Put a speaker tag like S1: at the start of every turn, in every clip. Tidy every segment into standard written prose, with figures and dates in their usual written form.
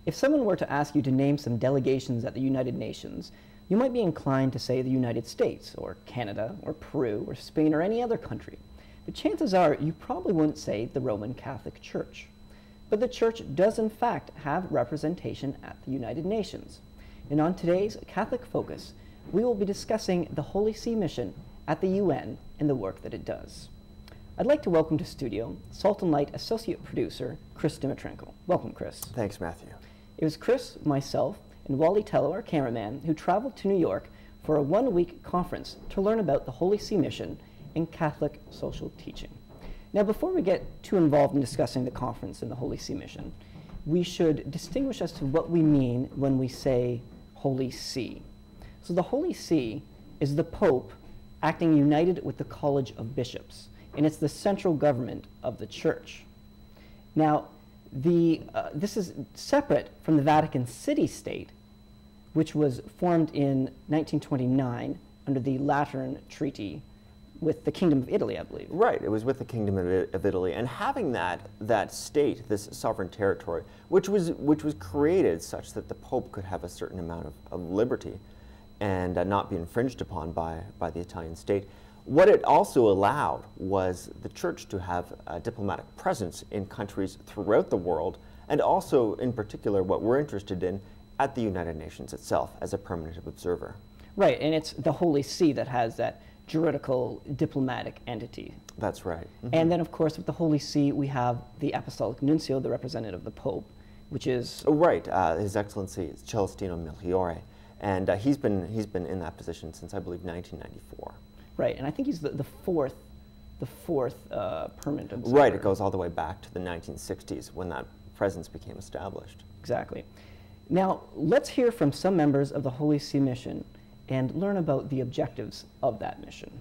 S1: If someone were to ask you to name some delegations at the United Nations, you might be inclined to say the United States, or Canada, or Peru, or Spain, or any other country. But chances are you probably wouldn't say the Roman Catholic Church. But the Church does in fact have representation at the United Nations. And on today's Catholic Focus, we will be discussing the Holy See mission at the UN and the work that it does. I'd like to welcome to studio Salt and Light Associate Producer, Kris Dmytrenko. Welcome, Kris.
S2: Thanks, Matthew.
S1: It was Kris, myself, and Wally Tello, our cameraman, who traveled to New York for a one-week conference to learn about the Holy See mission and Catholic social teaching. Now, before we get too involved in discussing the conference and the Holy See mission, we should distinguish as to what we mean when we say Holy See. So the Holy See is the Pope acting united with the College of Bishops, and it's the central government of the Church. Now, this is separate from the Vatican City-State, which was formed in 1929 under the Lateran Treaty with the Kingdom of Italy, I believe.
S2: Right, it was with the Kingdom of Italy, and having that state, this sovereign territory, which was created such that the Pope could have a certain amount of liberty and not be infringed upon by the Italian state. What it also allowed was the Church to have a diplomatic presence in countries throughout the world, and also, in particular, what we're interested in, at the United Nations itself as a permanent observer.
S1: Right, and it's the Holy See that has that juridical diplomatic entity.
S2: That's right. Mm-hmm.
S1: And then, of course, with the Holy See, we have the Apostolic Nuncio, the representative of the Pope, which is...
S2: Oh, right, His Excellency Celestino Melchiorre, and he's been in that position since, I believe, 1994.
S1: Right, and I think he's the fourth permanent observer.
S2: Right, it goes all the way back to the 1960s when that presence became established.
S1: Exactly. Now, let's hear from some members of the Holy See mission and learn about the objectives of that mission.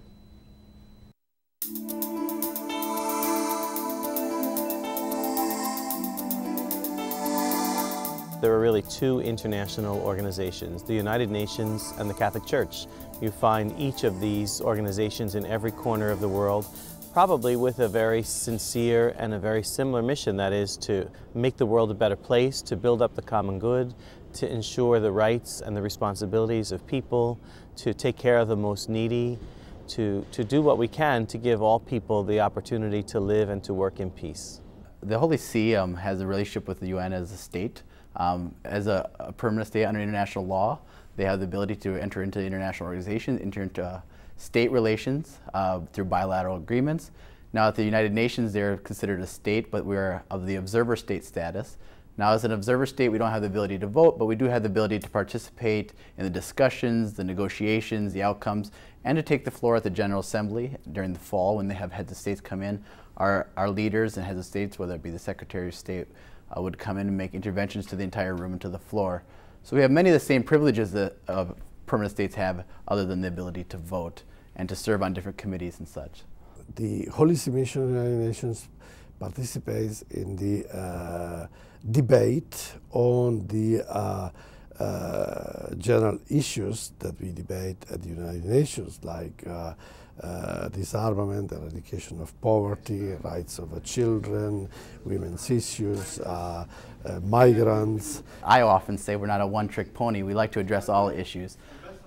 S3: There are really two international organizations, the United Nations and the Catholic Church. You find each of these organizations in every corner of the world, probably with a very sincere and a very similar mission, that is to make the world a better place, to build up the common good, to ensure the rights and the responsibilities of people, to take care of the most needy, to do what we can to give all people the opportunity to live and to work in peace.
S4: The Holy See has a relationship with the UN as a state. As a permanent state under international law, they have the ability to enter into international organizations, enter into state relations through bilateral agreements. Now at the United Nations, they're considered a state, but we're of the observer state status. Now as an observer state, we don't have the ability to vote, but we do have the ability to participate in the discussions, the negotiations, the outcomes, and to take the floor at the General Assembly during the fall when they have heads of states come in. Our leaders and heads of states, whether it be the Secretary of State, would come in and make interventions to the entire room and to the floor. So we have many of the same privileges that permanent states have, other than the ability to vote and to serve on different committees and such.
S5: The Holy See mission of the United Nations participates in the debate on the general issues that we debate at the United Nations, like disarmament, eradication of poverty, rights of children, women's issues, migrants.
S4: I often say we're not a one-trick pony. We like to address all issues.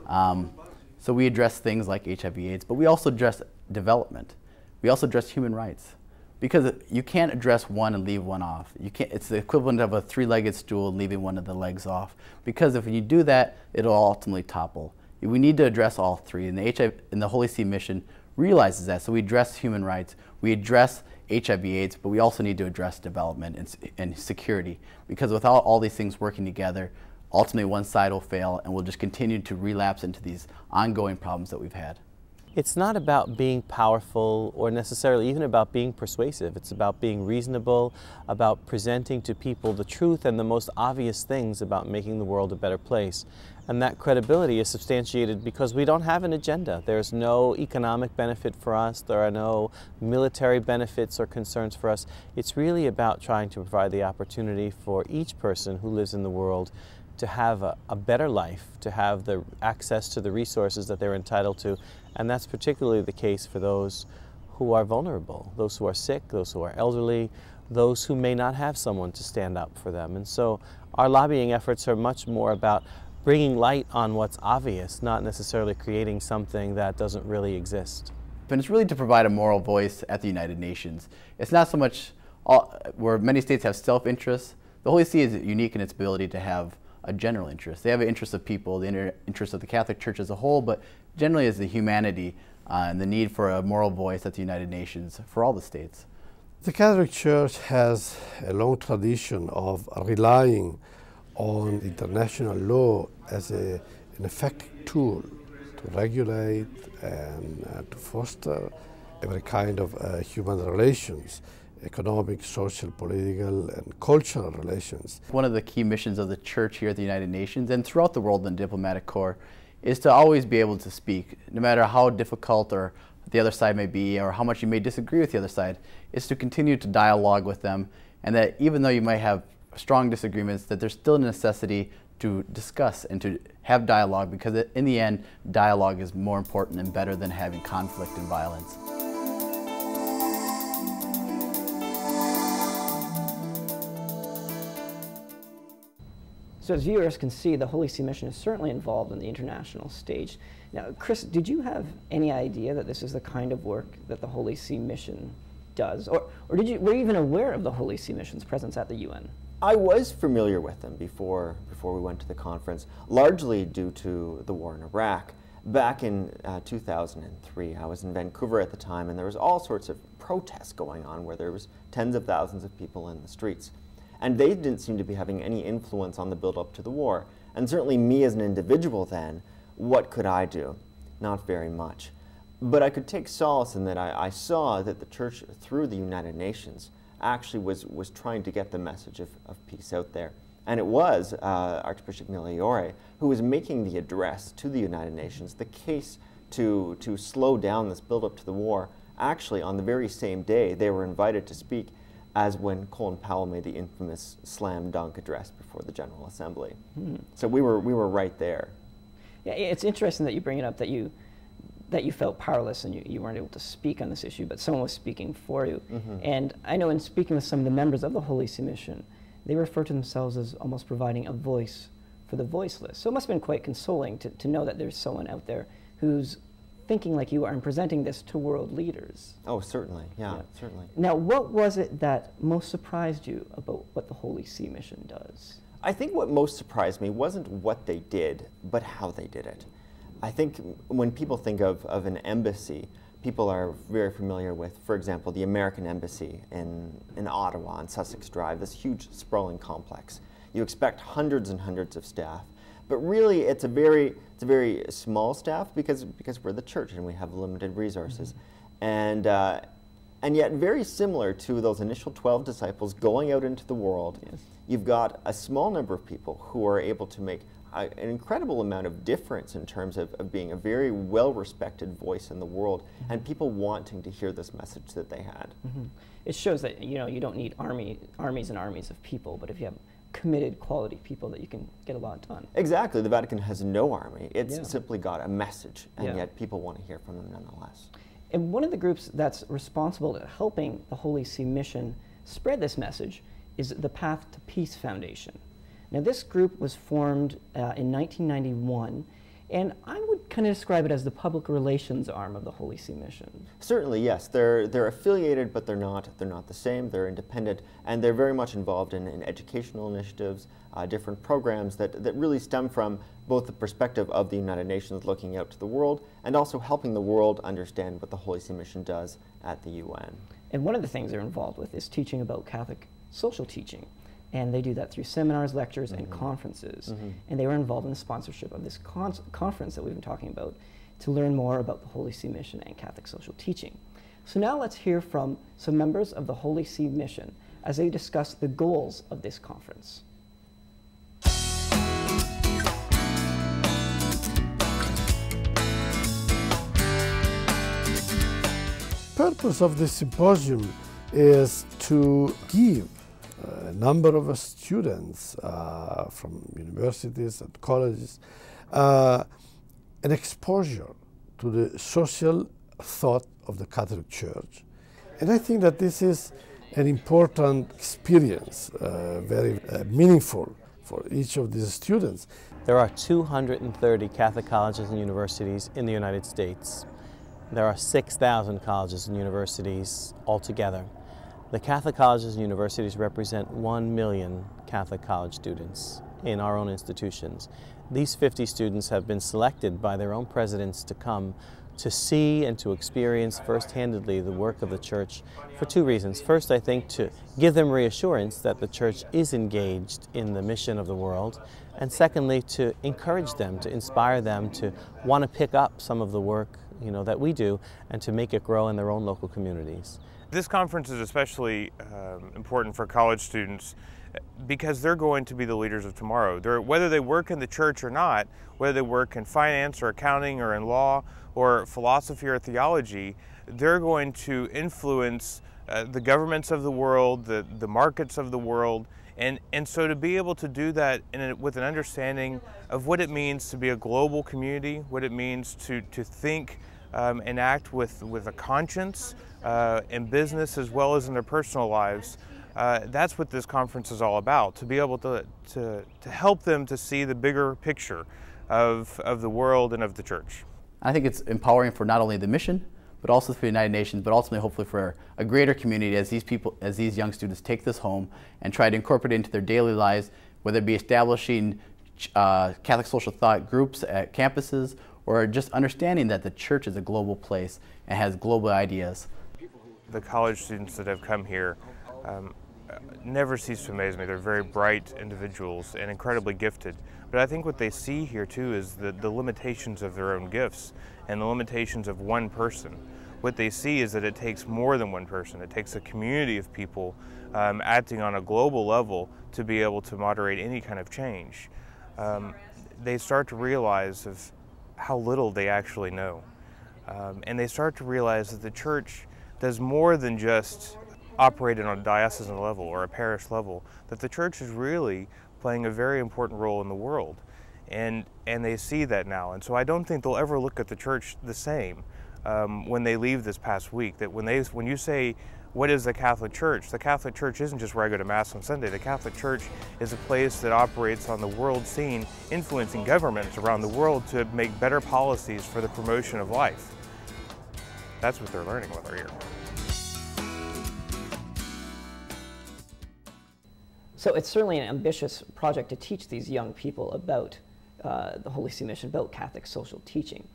S4: So we address things like HIV/AIDS, but we also address development. We also address human rights. Because you can't address one and leave one off. You can't, it's the equivalent of a three-legged stool and leaving one of the legs off. Because if you do that, it'll ultimately topple. We need to address all three, and the Holy See mission realizes that. So we address human rights, we address HIV/AIDS, but we also need to address development and security. Because without all these things working together, ultimately one side will fail, and we'll just continue to relapse into these ongoing problems that we've had.
S3: It's not about being powerful or necessarily even about being persuasive. It's about being reasonable, about presenting to people the truth and the most obvious things about making the world a better place. And that credibility is substantiated because we don't have an agenda. There's no economic benefit for us. There are no military benefits or concerns for us. It's really about trying to provide the opportunity for each person who lives in the world to have a better life, to have the access to the resources that they're entitled to. And that's particularly the case for those who are vulnerable, those who are sick, those who are elderly, those who may not have someone to stand up for them. And so our lobbying efforts are much more about bringing light on what's obvious, not necessarily creating something that doesn't really exist.
S4: And it's really to provide a moral voice at the United Nations. It's not so much where many states have self-interest. The Holy See is unique in its ability to have a general interest. They have an interest of people, the interest of the Catholic Church as a whole, but generally is the humanity and the need for a moral voice at the United Nations for all the states.
S5: The Catholic Church has a long tradition of relying on international law as an effective tool to regulate and to foster every kind of human relations, economic, social, political, and cultural relations.
S4: One of the key missions of the Church here at the United Nations and throughout the world in the diplomatic corps is to always be able to speak, no matter how difficult or the other side may be, or how much you may disagree with the other side, is to continue to dialogue with them, and that even though you might have strong disagreements, that there's still a necessity to discuss and to have dialogue, because in the end, dialogue is more important and better than having conflict and violence.
S1: So as viewers can see, the Holy See Mission is certainly involved in the international stage. Now, Kris, did you have any idea that this is the kind of work that the Holy See Mission does? Or were you even aware of the Holy See Mission's presence at the UN?
S2: I was familiar with them before we went to the conference, largely due to the war in Iraq. Back in 2003, I was in Vancouver at the time, and there was all sorts of protests going on where there was tens of thousands of people in the streets. And they didn't seem to be having any influence on the build-up to the war. And certainly me as an individual then, what could I do? Not very much. But I could take solace in that I saw that the Church, through the United Nations, actually was trying to get the message of peace out there. And it was Archbishop Migliore who was making the address to the United Nations, the case to slow down this build-up to the war. Actually, on the very same day, they were invited to speak as when Colin Powell made the infamous slam dunk address before the General Assembly. So we were right there.
S1: Yeah, it's interesting that you bring it up that you felt powerless and you weren't able to speak on this issue, but someone was speaking for you. And I know in speaking with some of the members of the Holy See Mission, they refer to themselves as almost providing a voice for the voiceless. So it must have been quite consoling to know that there's someone out there who's thinking like you are and presenting this to world leaders.
S2: Oh, certainly, yeah, certainly.
S1: Now, what was it that most surprised you about what the Holy See Mission does?
S2: I think what most surprised me wasn't what they did, but how they did it. I think when people think of an embassy, people are very familiar with, for example, the American Embassy in Ottawa on Sussex Drive, this huge sprawling complex. You expect hundreds and hundreds of staff, but really it's a very small staff because we're the Church and we have limited resources. And yet very similar to those initial 12 disciples going out into the world, you've got a small number of people who are able to make an incredible amount of difference in terms of being a very well-respected voice in the world, and people wanting to hear this message that they had.
S1: It shows that you don't need armies and armies of people, but if you have committed, quality people, that you can get a lot done.
S2: Exactly. The Vatican has no army. It's simply got a message, and yet people want to hear from them nonetheless.
S1: And one of the groups that's responsible at helping the Holy See Mission spread this message is the Path to Peace Foundation. Now, this group was formed in 1991, and I would kind of describe it as the public relations arm of the Holy See Mission.
S2: Certainly, yes. They're affiliated, but they're not the same. They're independent, and they're very much involved in educational initiatives, different programs that really stem from both the perspective of the United Nations looking out to the world, and also helping the world understand what the Holy See Mission does at the UN.
S1: And one of the things they're involved with is teaching about Catholic social teaching. And they do that through seminars, lectures, and conferences. And they were involved in the sponsorship of this conference that we've been talking about to learn more about the Holy See Mission and Catholic social teaching. So now let's hear from some members of the Holy See Mission as they discuss the goals of this conference.
S5: The purpose of this symposium is to give a number of students from universities and colleges an exposure to the social thought of the Catholic Church. And I think that this is an important experience, very meaningful for each of these students.
S3: There are 230 Catholic colleges and universities in the United States. There are 6,000 colleges and universities altogether. The Catholic colleges and universities represent 1 million Catholic college students in our own institutions. These 50 students have been selected by their own presidents to come to see and to experience first-handedly the work of the Church for two reasons. First, I think to give them reassurance that the Church is engaged in the mission of the world, and secondly, to encourage them, to inspire them to want to pick up some of the work that we do and to make it grow in their own local communities.
S6: This conference is especially important for college students because they're going to be the leaders of tomorrow. Whether they work in the church or not, whether they work in finance or accounting or in law or philosophy or theology, they're going to influence the governments of the world, the markets of the world, and so to be able to do that with an understanding of what it means to be a global community, what it means to think and act with a conscience in business as well as in their personal lives. That's what this conference is all about, to be able to help them to see the bigger picture of the world and of the church.
S4: I think it's empowering for not only the mission, but also for the United Nations, but ultimately hopefully for a greater community as these young students take this home and try to incorporate it into their daily lives, whether it be establishing Catholic social thought groups at campuses, or just understanding that the church is a global place and has global ideas.
S6: The college students that have come here never cease to amaze me. They're very bright individuals and incredibly gifted. But I think what they see here too is the limitations of their own gifts and the limitations of one person. What they see is that it takes more than one person. It takes a community of people acting on a global level to be able to moderate any kind of change. They start to realize of how little they actually know. And they start to realize that the church does more than just operate on a diocesan level or a parish level, that the church is really playing a very important role in the world. And they see that now. And so I don't think they'll ever look at the church the same when they leave this past week. That when you say, what is the Catholic Church? The Catholic Church isn't just where I go to Mass on Sunday. The Catholic Church is a place that operates on the world scene, influencing governments around the world to make better policies for the promotion of life. That's what they're learning while they're here.
S1: So it's certainly an ambitious project to teach these young people about the Holy See mission, about Catholic social teaching.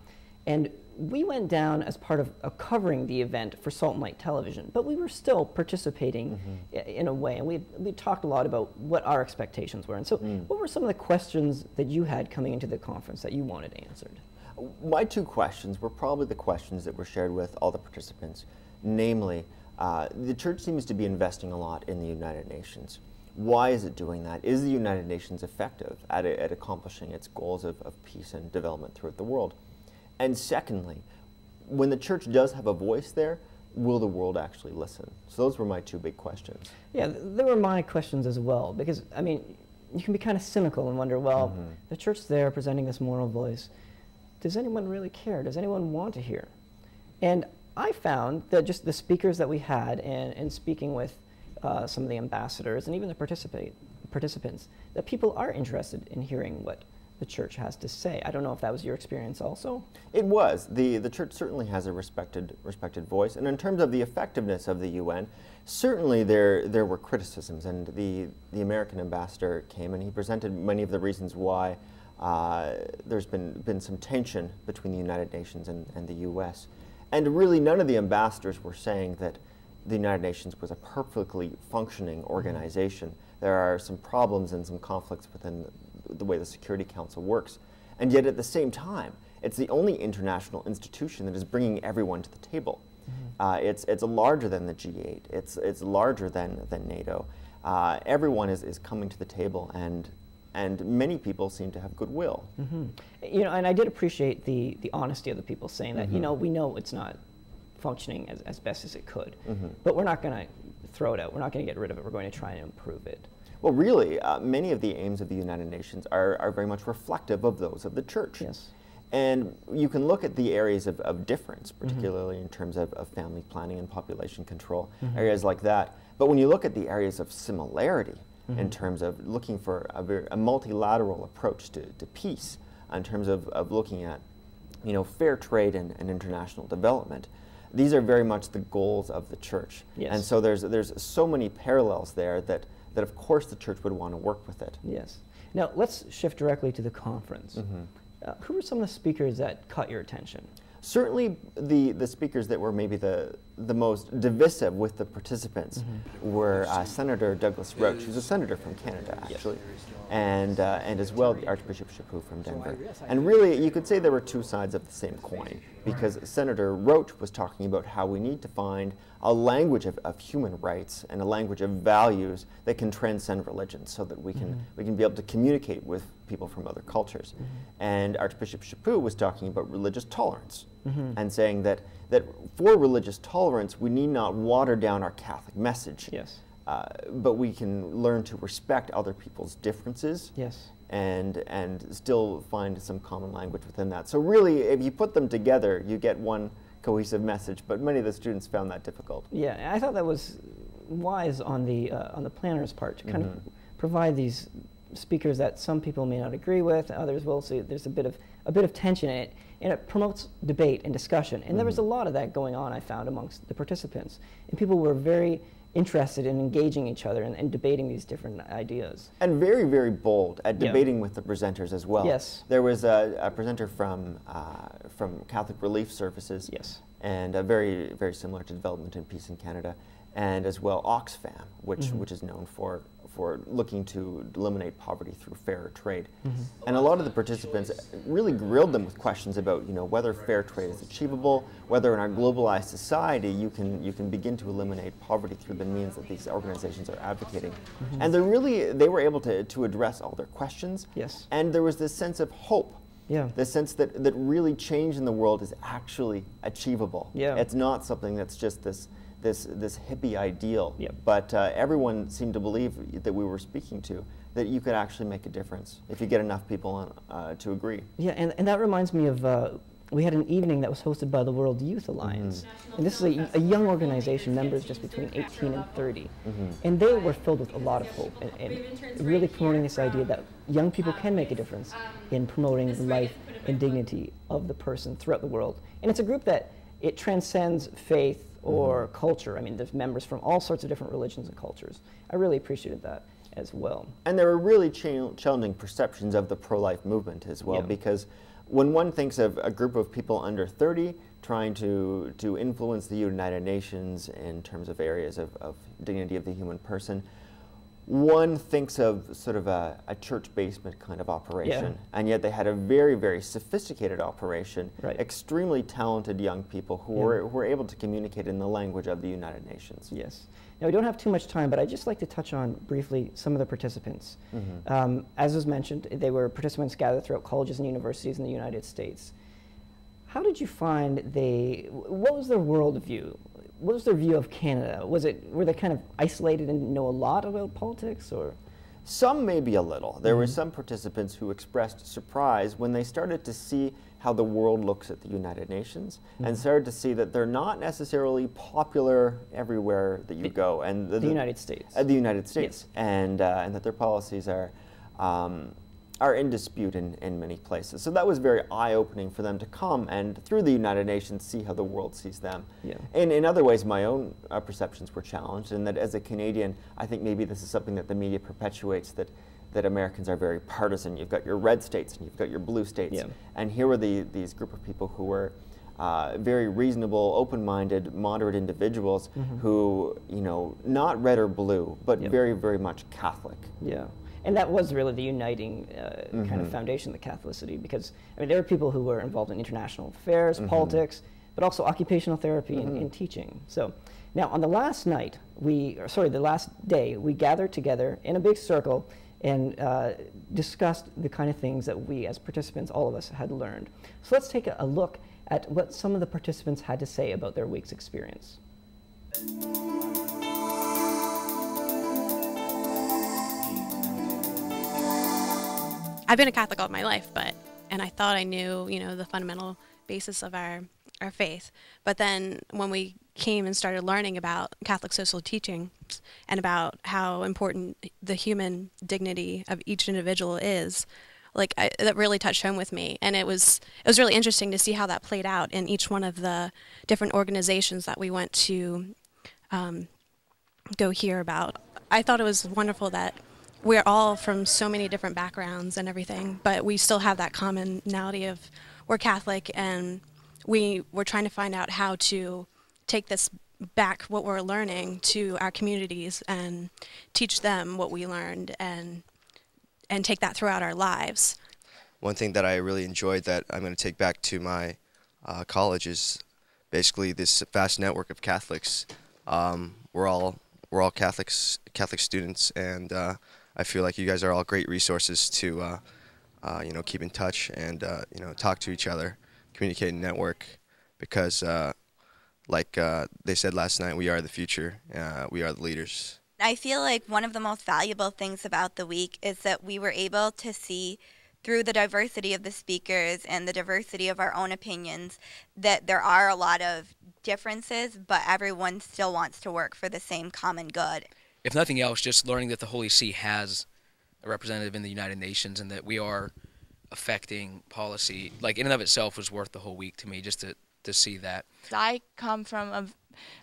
S1: And we went down as part of covering the event for Salt and Light Television, but we were still participating in a way, and we talked a lot about what our expectations were. And so what were some of the questions that you had coming into the conference that you wanted answered?
S2: My two questions were probably the questions that were shared with all the participants, namely, the church seems to be investing a lot in the United Nations. Why is it doing that? Is the United Nations effective at accomplishing its goals of peace and development throughout the world? And secondly, when the church does have a voice there, will the world actually listen? So those were my two big questions.
S1: Yeah, they were my questions as well, because, I mean, you can be kind of cynical and wonder, well, the church's there presenting this moral voice. Does anyone really care? Does anyone want to hear? And I found that just the speakers that we had and speaking with some of the ambassadors and even the participants, that people are interested in hearing what the church has to say. I don't know if that was your experience also? It
S2: was. The church certainly has a respected voice. And in terms of the effectiveness of the UN, certainly there were criticisms. And the American ambassador came and he presented many of the reasons why there's been some tension between the United Nations and the US. And really none of the ambassadors were saying that the United Nations was a perfectly functioning organization. There are some problems and some conflicts within the way the Security Council works. And yet at the same time, it's the only international institution that is bringing everyone to the table. It's larger than the G8. It's larger than NATO. Everyone is coming to the table, and many people seem to have goodwill.
S1: You know, and I did appreciate the honesty of the people saying that, you know, we know it's not functioning as best as it could, but we're not going to throw it out. We're not going to get rid of it. We're going to try and improve it.
S2: Well, really, many of the aims of the United Nations are very much reflective of those of the church.
S1: Yes.
S2: And you can look at the areas of difference, particularly in terms of family planning and population control, areas like that. But when you look at the areas of similarity in terms of looking for a multilateral approach to peace, in terms of looking at, you know, fair trade and international development, these are very much the goals of the church.
S1: Yes.
S2: And so there's so many parallels there that of course the church would want to work with it.
S1: Yes. Now let's shift directly to the conference. Who were some of the speakers that caught your attention?
S2: Certainly the speakers that were maybe the most divisive with the participants were Senator Douglas Roach, who's a senator from Canada, actually, and as well the Archbishop Chaput from Denver. And really, you could say there were two sides of the same coin, because Senator Roach was talking about how we need to find a language of human rights and a language of values that can transcend religion, so that we can be able to communicate with people from other cultures. And Archbishop Chaput was talking about religious tolerance and saying that for religious tolerance we need not water down our Catholic message.
S1: Yes.
S2: But we can learn to respect other people's differences.
S1: Yes.
S2: And still find some common language within that. So really, if you put them together, you get one cohesive message, but many of the students found that difficult.
S1: Yeah, I thought that was wise on the planner's part to kind of provide these speakers that some people may not agree with, others will. So there's a bit of tension in it, and it promotes debate and discussion. And there was a lot of that going on, I found, amongst the participants, and people were very interested in engaging each other and debating these different ideas.
S2: And very, very bold at debating with the presenters as well.
S1: Yes.
S2: There was a presenter from Catholic Relief Services.
S1: Yes.
S2: And very, very similar to Development and Peace in Canada, and as well Oxfam, which is known for looking to eliminate poverty through fairer trade. And a lot of the participants really grilled them with questions about, you know, whether fair trade is achievable, whether in our globalized society you can begin to eliminate poverty through the means that these organizations are advocating. And they were able to address all their questions.
S1: Yes.
S2: And there was this sense of hope.
S1: Yeah.
S2: The sense that really change in the world is actually achievable.
S1: Yeah.
S2: It's not something that's just this hippie ideal.
S1: Yep.
S2: But everyone seemed to believe that we were speaking to, that you could actually make a difference if you get enough people to agree.
S1: Yeah, and that reminds me of, we had an evening that was hosted by the World Youth Alliance. And this is a young organization, members just between 18 and 30. And they were filled with a lot of hope and really promoting this idea that young people can make a difference in promoting the life and dignity of the person throughout the world. And it's a group that it transcends faith or culture. I mean, there's members from all sorts of different religions and cultures. I really appreciated that as well. And
S2: there were really challenging perceptions of the pro-life movement as well, because when one thinks of a group of people under 30 trying to influence the United Nations in terms of areas of dignity of the human person, one thinks of sort of a church basement kind of operation, and yet they had a very, very sophisticated operation, extremely talented young people who were able to communicate in the language of the United Nations.
S1: Yes. Now, we don't have too much time, but I'd just like to touch on briefly some of the participants. As was mentioned, they were participants gathered throughout colleges and universities in the United States. How did you find what was their worldview? What was their view of Canada? Were they kind of isolated and know a lot about politics, or?
S2: Some maybe a little. There were some participants who expressed surprise when they started to see how the world looks at the United Nations and started to see that they're not necessarily popular everywhere that you go. And
S1: the United States.
S2: The United States.
S1: Yes.
S2: And that their policies are in dispute in many places. So that was very eye-opening for them to come and through the United Nations see how the world sees them.
S1: Yeah.
S2: And in other ways, my own perceptions were challenged, and that as a Canadian, I think maybe this is something that the media perpetuates, that Americans are very partisan. You've got your red states and you've got your blue states. And here were these group of people who were very reasonable, open-minded, moderate individuals who, you know, not red or blue, but very, very much Catholic.
S1: Yeah. And that was really the uniting kind of foundation of the Catholicity, because I mean, there were people who were involved in international affairs, politics, but also occupational therapy and teaching. So now on the last night, the last day, we gathered together in a big circle and discussed the kind of things that we as participants, all of us, had learned. So let's take a look at what some of the participants had to say about their week's experience.
S7: I've been a Catholic all my life, and I thought I knew, you know, the fundamental basis of our faith. But then when we came and started learning about Catholic social teaching and about how important the human dignity of each individual is, like that really touched home with me. And it was really interesting to see how that played out in each one of the different organizations that we went to go hear about. I thought it was wonderful that we're all from so many different backgrounds and everything, but we still have that commonality of we're Catholic, and we're trying to find out how to take this back, what we're learning, to our communities and teach them what we learned and take that throughout our lives.
S8: One thing that I really enjoyed that I'm going to take back to my college is basically this vast network of Catholics. We're all Catholic students, and I feel like you guys are all great resources to keep in touch and talk to each other, communicate and network, because like they said last night, we are the future. We are the leaders.
S9: I feel like one of the most valuable things about the week is that we were able to see through the diversity of the speakers and the diversity of our own opinions that there are a lot of differences, but everyone still wants to work for the same common good.
S10: If nothing else, just learning that the Holy See has a representative in the United Nations and that we are affecting policy, like in and of itself, was worth the whole week to me, just to see that.
S11: I come from a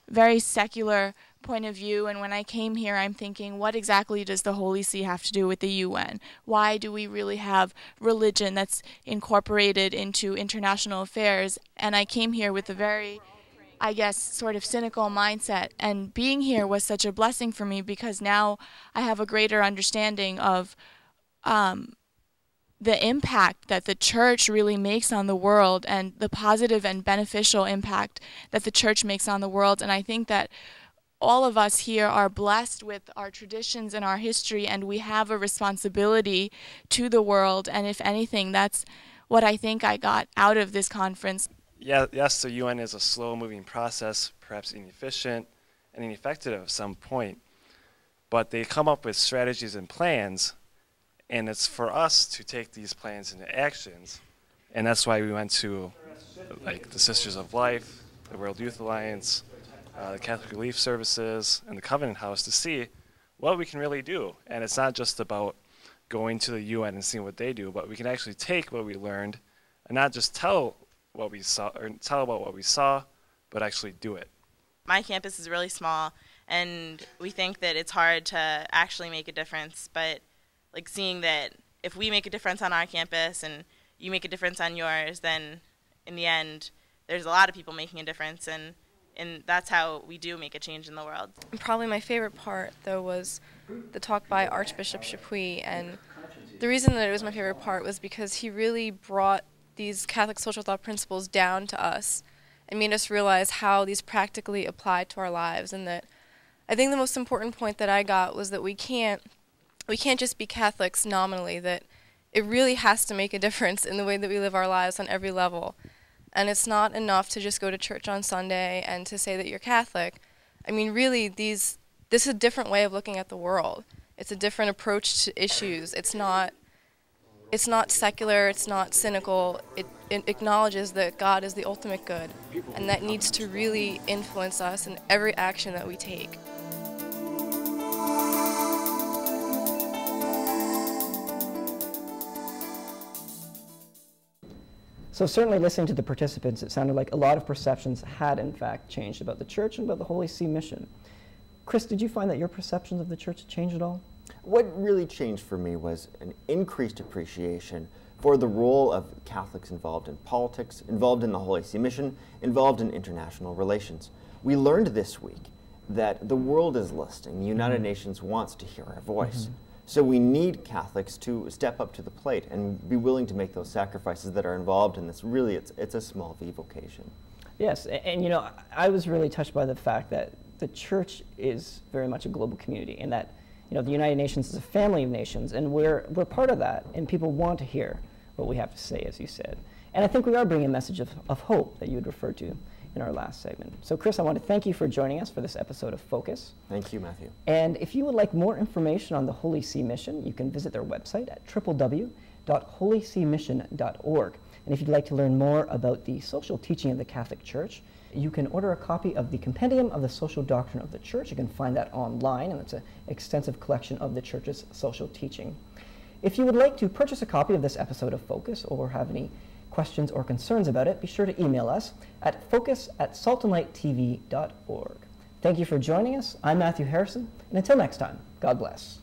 S11: very secular point of view, and when I came here I'm thinking, what exactly does the Holy See have to do with the UN? Why do we really have religion that's incorporated into international affairs? And I came here with a very, I guess, sort of cynical mindset, and being here was such a blessing for me because now I have a greater understanding of the impact that the church really makes on the world and the positive and beneficial impact that the church makes on the world. And I think that all of us here are blessed with our traditions and our history, and we have a responsibility to the world. And if anything, that's what I think I got out of this conference.
S12: Yes, the UN is a slow-moving process, perhaps inefficient and ineffective at some point, but they come up with strategies and plans, and it's for us to take these plans into actions. And that's why we went to like the Sisters of Life, the World Youth Alliance, the Catholic Relief Services, and the Covenant House to see what we can really do. And it's not just about going to the UN and seeing what they do, but we can actually take what we learned and not just tell what we saw or tell about what we saw, but actually do it.
S13: My campus is really small, and we think that it's hard to actually make a difference, but like seeing that if we make a difference on our campus and you make a difference on yours, then in the end there's a lot of people making a difference, and that's how we do make a change in the world.
S14: Probably my favorite part, though, was the talk by Archbishop Chapuis, and the reason that it was my favorite part was because he really brought these Catholic social thought principles down to us and made us realize how these practically apply to our lives. And that I think the most important point that I got was that we can't just be Catholics nominally, that it really has to make a difference in the way that we live our lives on every level. And it's not enough to just go to church on Sunday and to say that you're Catholic. I mean, really, this is a different way of looking at the world. It's a different approach to issues. It's not secular, it's not cynical. It acknowledges that God is the ultimate good, and that needs to really influence us in every action that we take.
S1: So certainly listening to the participants, it sounded like a lot of perceptions had in fact changed about the church and about the Holy See mission. Kris, did you find that your perceptions of the church had changed at all?
S2: What really changed for me was an increased appreciation for the role of Catholics involved in politics, involved in the Holy See mission, involved in international relations. We learned this week that the world is listening. The United Nations wants to hear our voice. So we need Catholics to step up to the plate and be willing to make those sacrifices that are involved in this. Really, it's a small V vocation.
S1: Yes, and you know, I was really touched by the fact that the church is very much a global community, and that the United Nations is a family of nations, and we're part of that, and people want to hear what we have to say, as you said. And I think we are bringing a message of hope that you had referred to in our last segment. So Kris, I want to thank you for joining us for this episode of Focus.
S2: Thank you, Matthew.
S1: And if you would like more information on the Holy See mission, you can visit their website at www.holyseemission.org. And if you'd like to learn more about the social teaching of the Catholic Church, you can order a copy of the Compendium of the Social Doctrine of the Church. You can find that online, and it's an extensive collection of the Church's social teaching. If you would like to purchase a copy of this episode of Focus or have any questions or concerns about it, be sure to email us at focus@saltandlighttv.org. Thank you for joining us. I'm Matthew Harrison, and until next time, God bless.